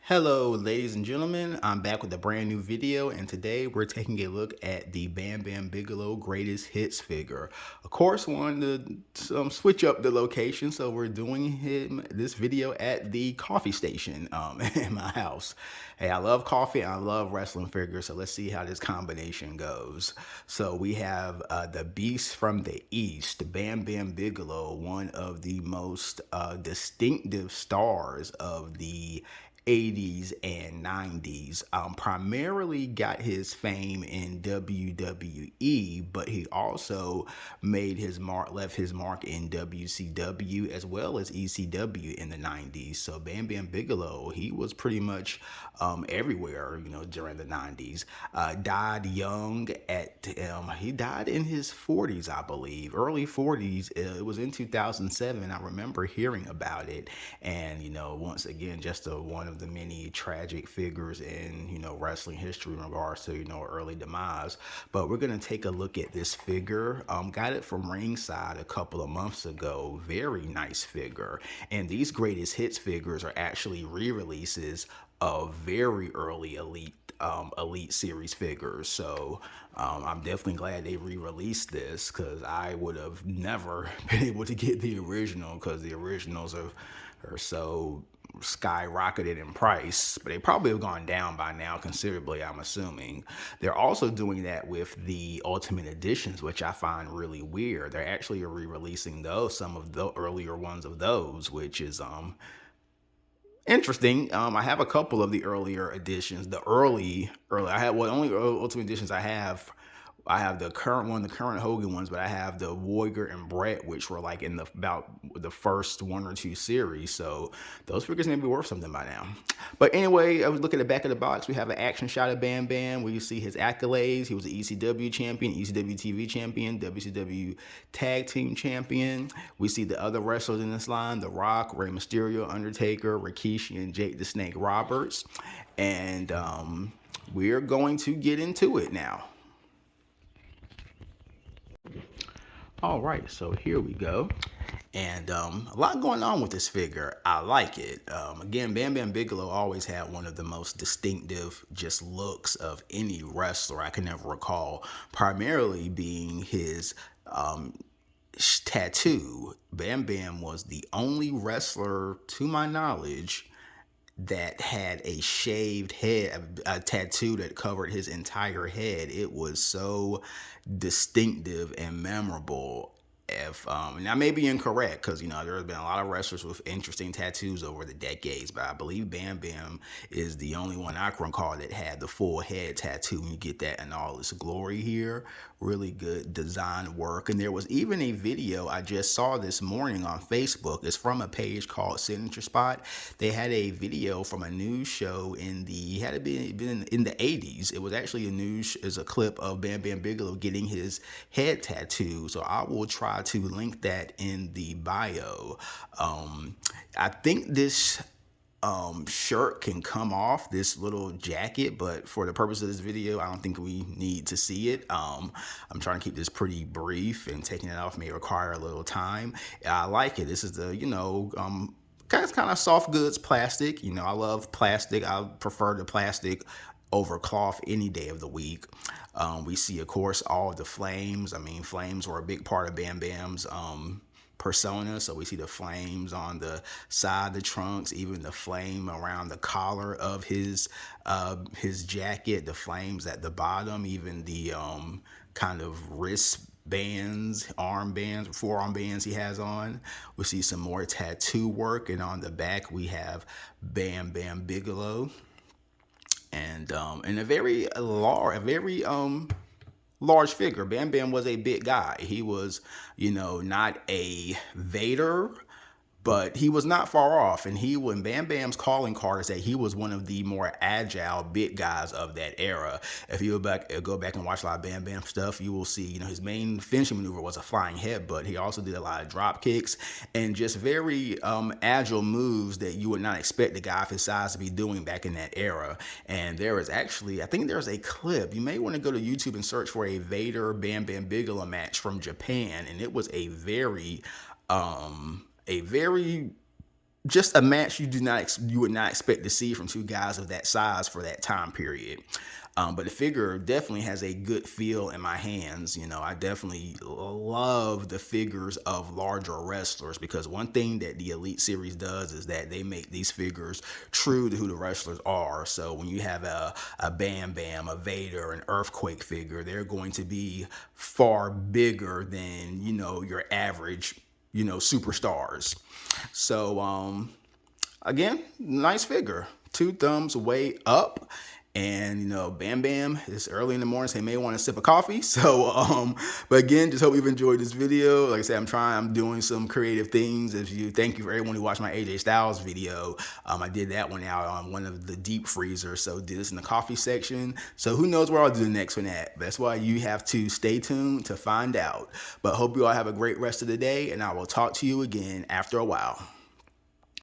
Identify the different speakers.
Speaker 1: Hello, ladies and gentlemen. I'm back with a brand new video, and today we're taking a look at the Bam Bam Bigelow Greatest Hits figure. Of course, wanted to switch up the location, so we're doing this video at the coffee station in my house. Hey, I love coffee and I love wrestling figures, so let's see how this combination goes. So we have the Beast from the East, Bam Bam Bigelow, one of the most distinctive stars of the 80s and 90s. Primarily got his fame in WWE, but he also left his mark in WCW as well as ECW in the 90s. So Bam Bam Bigelow, he was pretty much everywhere, during the 90s. Died young he died in his 40s, I believe, early 40s. It was in 2007. I remember hearing about it. And, once again, just one of the many tragic figures in, wrestling history in regards to, early demise. But we're going to take a look at this figure. Got it from Ringside a couple of months ago. Very nice figure. And these greatest hits figures are actually re-releases of very early elite series figures. So I'm definitely glad they re-released this, because I would have never been able to get the original, because the originals are so skyrocketed in price, but they probably have gone down by now considerably, I'm assuming. They're also doing that with the Ultimate Editions, which I find really weird. They're actually re-releasing some of the earlier ones of those, which is interesting. I have a couple of the earlier editions. The early. I have only Ultimate Editions I have. I have the current one, the current Hogan ones, but I have the Warrior and Brett, which were like in about the first one or two series. So those figures may be worth something by now. But anyway, I was looking at the back of the box. We have an action shot of Bam Bam where you see his accolades. He was an ECW champion, ECW TV champion, WCW Tag Team champion. We see the other wrestlers in this line: The Rock, Rey Mysterio, Undertaker, Rikishi, and Jake the Snake Roberts. And we're going to get into it now. All right, so here we go. And a lot going on with this figure. I like it. Again, Bam Bam Bigelow always had one of the most distinctive just looks of any wrestler I can ever recall, primarily being his tattoo. Bam Bam was the only wrestler, to my knowledge, that had a shaved head, a tattoo that covered his entire head. It was so distinctive and memorable. If and I may be incorrect, because there have been a lot of wrestlers with interesting tattoos over the decades, but I believe Bam Bam is the only one I can recall that had the full head tattoo. You get that in all its glory here. Really good design work. And there was even a video I just saw this morning on Facebook. It's from a page called Signature Spot. They had a video from a news show had been in the 80s. It was actually a clip of Bam Bam Bigelow getting his head tattoo. So I will try to link that in the bio. I think this shirt can come off, this little jacket, but for the purpose of this video, I don't think we need to see it. I'm trying to keep this pretty brief, and taking it off may require a little time. I like it. This is the kind of soft goods plastic. I love plastic. I prefer the plastic over cloth any day of the week. We see, of course, all of the flames. I mean, flames were a big part of Bam Bam's persona. So we see the flames on the side of the trunks, even the flame around the collar of his jacket, the flames at the bottom, even the kind of wrist bands, armbands, forearm bands he has on. We see some more tattoo work, and on the back we have Bam Bam Bigelow, and a very large figure. Bam Bam was a big guy. He was, not a Vader, but he was not far off. And when Bam Bam's calling card is that he was one of the more agile big guys of that era. If you go back and watch a lot of Bam Bam stuff, you will see, his main finishing maneuver was a flying headbutt. He also did a lot of drop kicks and just very agile moves that you would not expect a guy of his size to be doing back in that era. And I think there's a clip. You may want to go to YouTube and search for a Vader Bam Bam Bigelow match from Japan, and it was a very just a match you would not expect to see from two guys of that size for that time period. But the figure definitely has a good feel in my hands. You know, I definitely love the figures of larger wrestlers, because one thing that the Elite Series does is that they make these figures true to who the wrestlers are. So when you have a Bam Bam, a Vader, an Earthquake figure, they're going to be far bigger than, you know, your average, you know, superstars. So again, nice figure. Two thumbs way up. And you know, Bam Bam, it's early in the morning, so he may want to sip of coffee. So but again, just hope you've enjoyed this video. Like I said, I'm doing some creative things. Thank you for everyone who watched my AJ Styles video. I did that one out on one of the deep freezers, so did this in the coffee section. So who knows where I'll do the next one at. That's why you have to stay tuned to find out. But hope you all have a great rest of the day, and I will talk to you again after a while.